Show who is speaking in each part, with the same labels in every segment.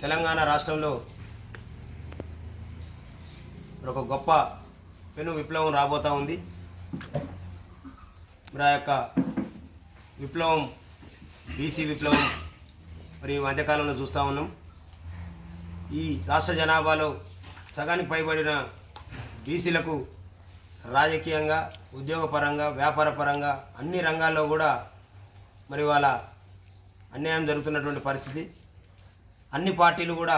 Speaker 1: తెలంగాణ రాష్ట్రంలో ఒక గొప్ప పెను విప్లవం రాబోతూ ఉంది. మరి ఆ యొక్క విప్లవం బీసీ విప్లవం మరి మధ్యకాలంలో చూస్తూ ఉన్నాం. ఈ రాష్ట్ర జనాభాలో సగానికి పైబడిన బీసీలకు రాజకీయంగా, ఉద్యోగపరంగా, వ్యాపారపరంగా అన్ని రంగాల్లో కూడా మరి వాళ్ళ అన్యాయం జరుగుతున్నటువంటి పరిస్థితి. అన్ని పార్టీలు కూడా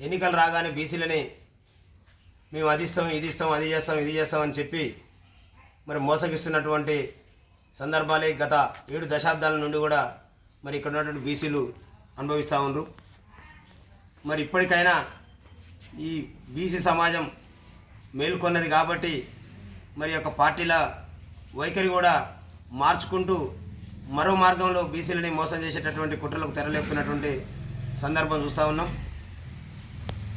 Speaker 1: ఎన్నికలు రాగానే బీసీలని మేము అది ఇస్తాం, ఇది ఇస్తాం, అది చేస్తాం, ఇది చేస్తామని చెప్పి మరి మోసగిస్తున్నటువంటి సందర్భాలే గత 7 దశాబ్దాల నుండి కూడా మరి ఇక్కడ ఉన్నటువంటి బీసీలు అనుభవిస్తూ ఉన్నారు. మరి ఇప్పటికైనా ఈ బీసీ సమాజం మేలుకొన్నది కాబట్టి మరి యొక్క పార్టీల వైఖరి కూడా మార్చుకుంటూ మరో మార్గంలో బీసీలని మోసం చేసేటటువంటి కుట్రలకు తెరలేపుతున్నటువంటి సందర్భం చూస్తూ ఉన్నాం.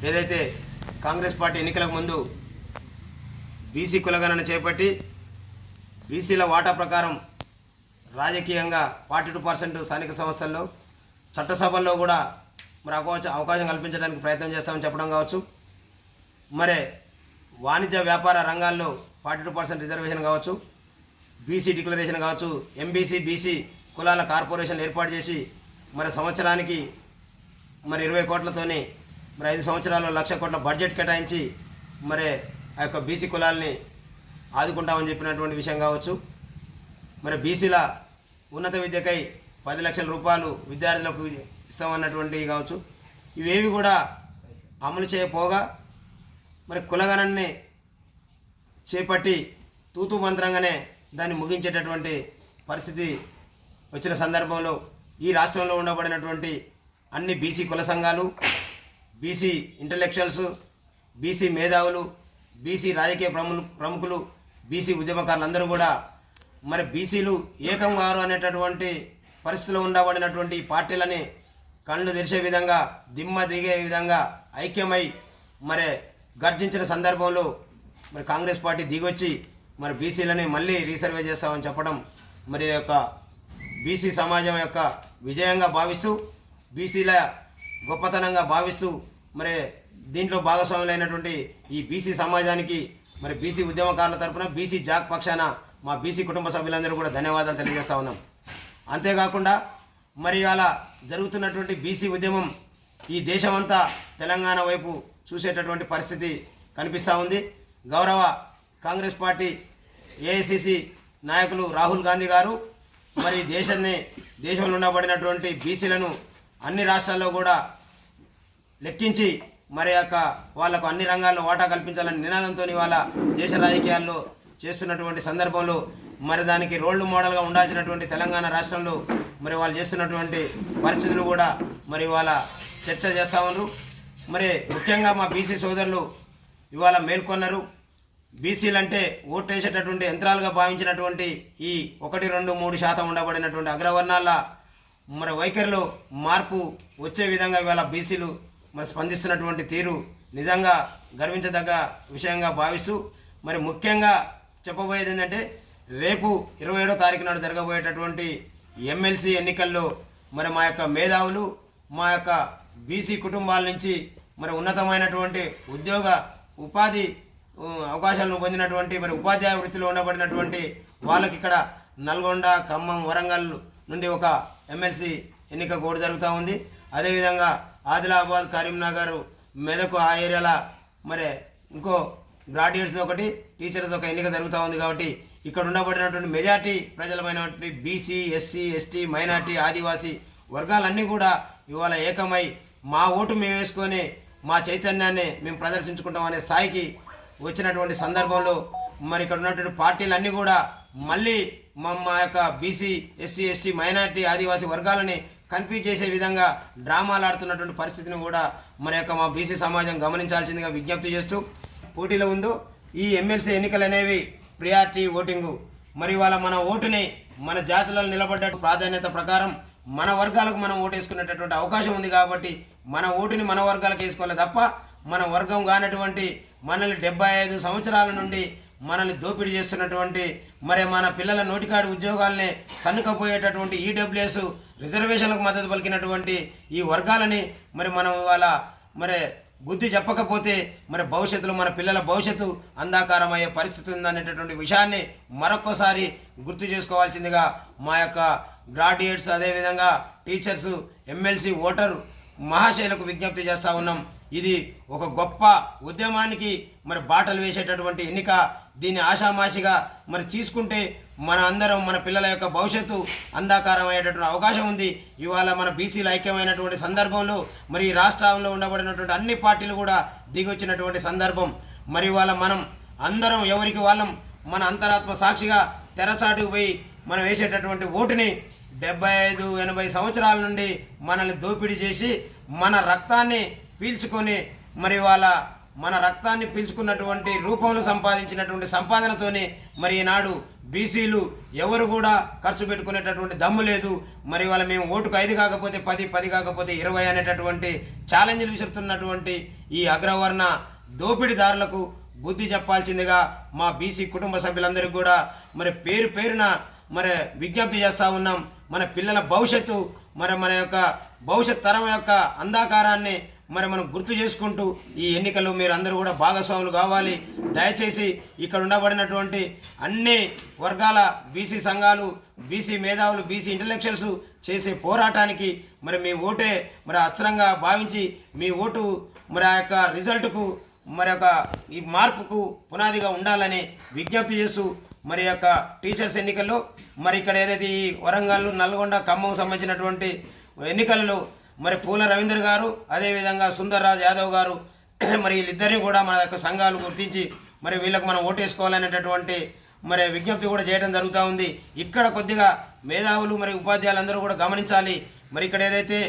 Speaker 1: ఏదైతే కాంగ్రెస్ పార్టీ ఎన్నికలకు ముందు బీసీ కులగణన చేపట్టి బీసీల వాటా ప్రకారం రాజకీయంగా 42% స్థానిక సంస్థల్లో, చట్టసభల్లో కూడా మరి అవకాశం కల్పించడానికి ప్రయత్నం చేస్తామని చెప్పడం కావచ్చు. మరి వాణిజ్య వ్యాపార రంగాల్లో 42% రిజర్వేషన్ కావచ్చు, బీసీ డిక్లరేషన్ కావచ్చు, ఎంబీసీ బీసీ కులాల కార్పొరేషన్ ఏర్పాటు చేసి మరి సంవత్సరానికి మరి 20 కోట్లతోని మరి 5 సంవత్సరాల్లో 1,00,000 కోట్ల బడ్జెట్ కేటాయించి మరి ఆ యొక్క బీసీ కులాలని ఆదుకుంటామని చెప్పినటువంటి విషయం కావచ్చు. మరి బీసీల ఉన్నత విద్యకై 10 లక్షల రూపాయలు విద్యార్థులకు ఇస్తామన్నటువంటివి కావచ్చు. ఇవేవి కూడా అమలు చేయపోగా మరి కులగణాన్ని చేపట్టి తూతూ మంత్రంగానే దాన్ని ముగించేటటువంటి పరిస్థితి వచ్చిన సందర్భంలో ఈ రాష్ట్రంలో ఉండబడినటువంటి అన్ని బీసీ కుల సంఘాలు, బీసీ ఇంటలెక్చువల్స్, బీసీ మేధావులు, బీసీ రాజకీయ ప్రముఖులు, బీసీ ఉద్యమకారులందరూ కూడా మరి బీసీలు ఏకం గారు అనేటటువంటి పరిస్థితిలో ఉండబడినటువంటి పార్టీలని కళ్ళు తెరిచే విధంగా, దిమ్మ దిగే విధంగా ఐక్యమై మరి గర్జించిన సందర్భంలో మరి కాంగ్రెస్ పార్టీ దిగొచ్చి మరి బీసీలని మళ్ళీ రీసర్వే చేస్తామని చెప్పడం మరి యొక్క బీసీ సమాజం యొక్క విజయంగా భావిస్తూ, బీసీల గొప్పతనంగా భావిస్తూ మరి దీంట్లో భాగస్వాములైనటువంటి ఈ బీసీ సమాజానికి మరి బీసీ ఉద్యమకారుల తరఫున, బీసీ జాక్ పక్షాన మా బీసీ కుటుంబ సభ్యులందరూ కూడా ధన్యవాదాలు తెలియజేస్తూ ఉన్నాం. అంతేకాకుండా మరి అలా జరుగుతున్నటువంటి బీసీ ఉద్యమం ఈ దేశమంతా తెలంగాణ వైపు చూసేటటువంటి పరిస్థితి కనిపిస్తూ ఉంది. గౌరవ కాంగ్రెస్ పార్టీ ఏఐసిసి నాయకులు రాహుల్ గాంధీ గారు మరి దేశంలో ఉండబడినటువంటి బీసీలను అన్ని రాష్ట్రాల్లో కూడా లెక్కించి మరి యొక్క వాళ్లకు అన్ని రంగాల్లో వాటా కల్పించాలని నినాదంతో వాళ్ళ దేశ రాజకీయాల్లో చేస్తున్నటువంటి సందర్భంలో మరి దానికి రోల్ మోడల్గా ఉండాల్సినటువంటి తెలంగాణ రాష్ట్రంలో మరి వాళ్ళు చేస్తున్నటువంటి పరిస్థితులు కూడా మరి వాళ్ళ చర్చ చేస్తూ ఉన్నారు. మరి ముఖ్యంగా మా బీసీ సోదరులు ఇవాళ మేల్కొన్నారు. బీసీలు అంటే ఓటేసేటటువంటి యంత్రాలుగా భావించినటువంటి ఈ 1, 2, 3% ఉండబడినటువంటి అగ్రవర్ణాల మరి వైఖరిలో మార్పు వచ్చే విధంగా ఇవాళ బీసీలు మరి స్పందిస్తున్నటువంటి తీరు నిజంగా గర్వించదగ్గ విషయంగా భావిస్తూ మరి ముఖ్యంగా చెప్పబోయేది ఏంటంటే రేపు 27వ తారీఖు నాడు జరగబోయేటటువంటి ఎమ్మెల్సీ ఎన్నికల్లో మరి మా యొక్క మేధావులు, మా యొక్క బీసీ కుటుంబాల నుంచి మరి ఉన్నతమైనటువంటి ఉద్యోగ ఉపాధి అవకాశాలను పొందినటువంటి మరి ఉపాధ్యాయ వృత్తిలో ఉండబడినటువంటి వాళ్ళకి ఇక్కడ నల్గొండ, ఖమ్మం, వరంగల్ నుండి ఒక ఎమ్మెల్సీ ఎన్నిక కూడా జరుగుతూ ఉంది. అదేవిధంగా ఆదిలాబాద్, కరీంనగర్, మెదక్ ఆ ఏరియాల మరి ఇంకో గ్రాడ్యుయేట్స్ ఒకటి, టీచర్స్ ఒక ఎన్నిక జరుగుతూ ఉంది. కాబట్టి ఇక్కడ ఉండబడినటువంటి మెజార్టీ ప్రజలమైనటువంటి బీసీ, ఎస్సీ, ఎస్టీ, మైనార్టీ, ఆదివాసీ వర్గాలన్నీ కూడా ఇవాళ ఏకమై మా ఓటు మేము వేసుకొని మా చైతన్యాన్ని మేము ప్రదర్శించుకుంటాం అనే స్థాయికి వచ్చినటువంటి సందర్భంలో మరి ఇక్కడ ఉన్నటువంటి పార్టీలన్నీ కూడా మళ్ళీ మా యొక్క బీసీ, ఎస్సీ, ఎస్టీ, మైనార్టీ, ఆదివాసీ వర్గాలని కన్ఫ్యూజ్ చేసే విధంగా డ్రామాలు ఆడుతున్నటువంటి పరిస్థితిని కూడా మరి యొక్క మా బీసీ సమాజం గమనించాల్సిందిగా విజ్ఞప్తి చేస్తూ పోటీలో ఉందో ఈ ఎమ్మెల్సీ ఎన్నికలు అనేవి ప్రియారిటీ ఓటింగు. మరి వాళ్ళ మన ఓటుని మన జాతులలో నిలబడ్డ ప్రాధాన్యత ప్రకారం మన వర్గాలకు మనం ఓటేసుకునేటటువంటి అవకాశం ఉంది. కాబట్టి మన ఓటుని మన వర్గాలకు వేసుకోవాలి తప్ప మన వర్గం కానటువంటి మనల్ని 75 సంవత్సరాల నుండి మనల్ని దోపిడీ చేస్తున్నటువంటి మరి మన పిల్లల నోటికాడి ఉద్యోగాల్ని కన్నుకపోయేటటువంటి ఈడబ్ల్యూఎస్ రిజర్వేషన్లకు మద్దతు పలికినటువంటి ఈ వర్గాలని మరి మనం ఇవాళ మరి బుద్ధి చెప్పకపోతే మరి భవిష్యత్తులో మన పిల్లల భవిష్యత్తు అంధాకారం అయ్యే పరిస్థితి ఉందనేటటువంటి విషయాన్ని మరొక్కసారి గుర్తు చేసుకోవాల్సిందిగా మా యొక్క గ్రాడ్యుయేట్స్ అదేవిధంగా టీచర్స్ ఎమ్మెల్సీ ఓటర్ మహాశయులకు విజ్ఞప్తి చేస్తూ ఉన్నాం. ఇది ఒక గొప్ప ఉద్యమానికి మరి బాటలు వేసేటటువంటి ఎన్నిక. దీన్ని ఆషామాషిగా మరి తీసుకుంటే మన అందరం మన పిల్లల యొక్క భవిష్యత్తు అంధాకారం అయ్యేటటువంటి అవకాశం ఉంది. ఇవాళ మన బీసీలు ఐక్యమైనటువంటి సందర్భంలో మరి ఈ రాష్ట్రంలో ఉండబడినటువంటి అన్ని పార్టీలు కూడా దిగొచ్చినటువంటి సందర్భం. మరి ఇవాళ మనం అందరం ఎవరికి వాళ్ళం మన అంతరాత్మ సాక్షిగా తెరచాటుకు పోయి మనం వేసేటటువంటి ఓటుని 75-80 సంవత్సరాల నుండి మనల్ని దోపిడీ చేసి మన రక్తాన్ని పీల్చుకొని మరి వాళ్ళ మన రక్తాన్ని పీల్చుకున్నటువంటి రూపంలో సంపాదించినటువంటి సంపాదనతోనే మరి ఈనాడు బీసీలు ఎవరు కూడా ఖర్చు పెట్టుకునేటటువంటి దమ్ము లేదు. మరి వాళ్ళ మేము ఓటుకు 5 కాకపోతే 10, 10 కాకపోతే 20 అనేటటువంటి ఛాలెంజ్లు విసురుతున్నటువంటి ఈ అగ్రవర్ణ దోపిడీదారులకు బుద్ధి చెప్పాల్సిందిగా మా బీసీ కుటుంబ సభ్యులందరికీ కూడా మరి పేరు పేరున మరి విజ్ఞప్తి చేస్తూ ఉన్నాం. మన పిల్లల భవిష్యత్తు మరి మన యొక్క భవిష్యత్ తరం యొక్క అంధాకారాన్ని మరి మనం గుర్తు చేసుకుంటూ ఈ ఎన్నికల్లో మీరు అందరూ కూడా భాగస్వాములు కావాలి. దయచేసి ఇక్కడ ఉండబడినటువంటి అన్ని వర్గాల బీసీ సంఘాలు, బీసీ మేధావులు, బీసీ ఇంటలెక్చువల్స్ చేసే పోరాటానికి మరి మీ ఓటే మరి అస్త్రంగా భావించి మీ ఓటు మరి ఆ యొక్క రిజల్ట్కు మరి యొక్క ఈ మార్పుకు పునాదిగా ఉండాలని విజ్ఞప్తి చేస్తూ మరి యొక్క టీచర్స్ ఎన్నికల్లో మరి ఇక్కడ ఏదైతే ఈ వరంగల్, నల్గొండ, ఖమ్మం సంబంధించినటువంటి ఎన్నికల్లో మరి పూల రవీందర్ గారు అదేవిధంగా సుందర్రాజ్ యాదవ్ గారు మరి వీళ్ళిద్దరినీ కూడా మన యొక్క సంఘాలు గుర్తించి మరి వీళ్ళకు మనం ఓటేసుకోవాలనేటటువంటి మరి విజ్ఞప్తి కూడా చేయడం జరుగుతూ ఉంది. ఇక్కడ కొద్దిగా మేధావులు మరి ఉపాధ్యాయులందరూ కూడా గమనించాలి. మరి ఇక్కడ ఏదైతే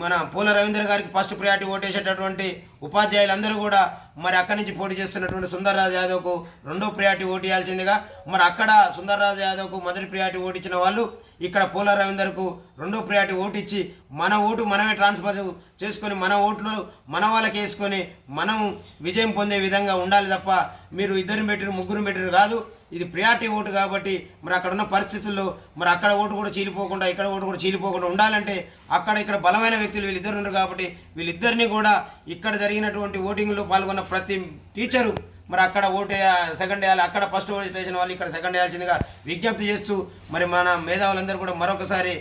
Speaker 1: మన పూల రవీంద్ర గారికి ఫస్ట్ ప్రయారిటీ ఓటేసేటటువంటి ఉపాధ్యాయులందరూ కూడా మరి అక్కడి నుంచి పోటీ చేస్తున్నటువంటి సుందర్రాజ్ యాదవ్కు 2వ ప్రయారిటీ ఓటు ఇవ్వాల్సిందిగా, మరి అక్కడ సుందర్రాజ్ యాదవ్కు మొదటి ప్రయారిటీ ఓటు ఇచ్చిన వాళ్ళు ఇక్కడ పూల రవీందర్కు 2వ ప్రయారిటీ ఓటు ఇచ్చి మన ఓటు మనమే ట్రాన్స్ఫర్ చేసుకొని మన ఓట్లు మన వాళ్ళకి వేసుకొని మనం విజయం పొందే విధంగా ఉండాలి తప్ప మీరు 2 పెట్టిరు 3 పెట్టిరు కాదు. ఇది ప్రియారిటీ ఓటు కాబట్టి మరి అక్కడ ఉన్న పరిస్థితుల్లో మరి అక్కడ ఓటు కూడా చీలిపోకుండా ఇక్కడ ఓటు కూడా చీలిపోకుండా ఉండాలంటే అక్కడ ఇక్కడ బలమైన వ్యక్తులు వీళ్ళిద్దరు ఉన్నారు కాబట్టి వీళ్ళిద్దరినీ కూడా ఇక్కడ జరిగినటువంటి ఓటింగ్లో పాల్గొన్న ప్రతి టీచరు మరి అక్కడ ఓటు సెకండ్ వేయాలి, అక్కడ ఫస్ట్ ఓటు వేసిన వాళ్ళు ఇక్కడ సెకండ్ వేయాల్సిందిగా విజ్ఞప్తి చేస్తూ మరి మన మేధావులందరూ కూడా మరొకసారి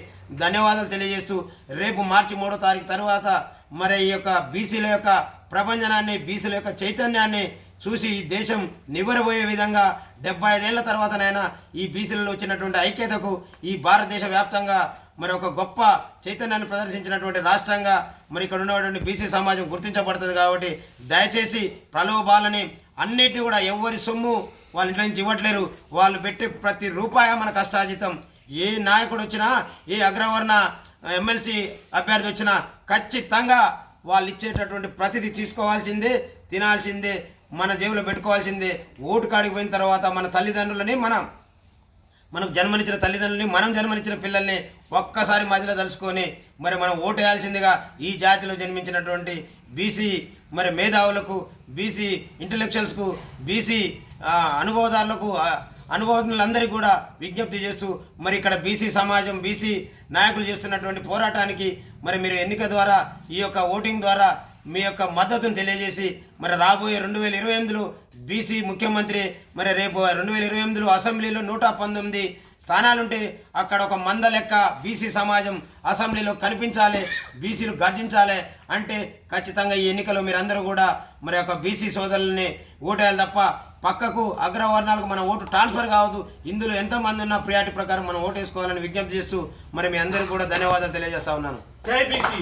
Speaker 1: ధన్యవాదాలు తెలియజేస్తూ రేపు మార్చి 3వ తారీఖు తర్వాత మరి ఈ యొక్క బీసీల యొక్క ప్రభంజనాన్ని, బీసీల యొక్క చైతన్యాన్ని చూసి ఈ దేశం నివ్వెరబోయే విధంగా 75 ఏళ్ల తర్వాతనైనా ఈ బీసీలలో వచ్చినటువంటి ఐక్యతకు ఈ భారతదేశ వ్యాప్తంగా మరి ఒక గొప్ప చైతన్యాన్ని ప్రదర్శించినటువంటి రాష్ట్రంగా మరి ఇక్కడ ఉన్నటువంటి బీసీ సమాజం గుర్తించబడుతుంది. కాబట్టి దయచేసి ప్రలోభాలని అన్నిటిని కూడా ఎవరి సొమ్ము వాళ్ళ ఇంట్లో నుంచి ఇవ్వట్లేరు. వాళ్ళు పెట్టే ప్రతి రూపాయి మన కష్టార్జితం. ఏ నాయకుడు వచ్చినా, ఏ అగ్రవర్ణ ఎమ్మెల్సీ అభ్యర్థి వచ్చినా ఖచ్చితంగా వాళ్ళు ఇచ్చేటటువంటి ప్రతిదీ తీసుకోవాల్సిందే, తినాల్సిందే, మన జేబులో పెట్టుకోవాల్సిందే. ఓటు కాడికి పోయిన తర్వాత మన తల్లిదండ్రులని మనకు జన్మనిచ్చిన తల్లిదండ్రులని, మనం జన్మనిచ్చిన పిల్లల్ని ఒక్కసారి మధ్యలో తలుచుకొని మరి మనం ఓటు వేయాల్సిందిగా ఈ జాతిలో జన్మించినటువంటి బీసీ మరి మేధావులకు, బీసీ ఇంటలెక్చువల్స్కు, బీసీ అనుభవదారులకు, అనుభవజ్ఞులందరికీ కూడా విజ్ఞప్తి చేస్తూ మరి ఇక్కడ బీసీ సమాజం, బీసీ నాయకులు చేస్తున్నటువంటి పోరాటానికి మరి మీరు ఎన్నిక ద్వారా ఈ యొక్క ఓటింగ్ ద్వారా మీ యొక్క మద్దతును తెలియజేసి మరి రాబోయే 2028లో బీసీ ముఖ్యమంత్రి మరి రేపు 2028లో అసెంబ్లీలో 119 స్థానాలుంటే అక్కడ ఒక మంద లెక్క బీసీ సమాజం అసెంబ్లీలో కనిపించాలి, బీసీలు గర్జించాలి అంటే ఖచ్చితంగా ఈ ఎన్నికలో మీరందరూ కూడా మరి యొక్క బీసీ సోదరుల్ని ఓటేయాలి తప్ప పక్కకు అగ్రవర్ణాలకు మన ఓటు ట్రాన్స్ఫర్ కావద్దు. ఇందులో ఎంతమంది ఉన్న ప్రియారిటీ ప్రకారం మనం ఓటు వేసుకోవాలని విజ్ఞప్తి చేస్తూ మరి మీ అందరికీ కూడా ధన్యవాదాలు తెలియజేస్తా ఉన్నాను.
Speaker 2: జై బీసీ.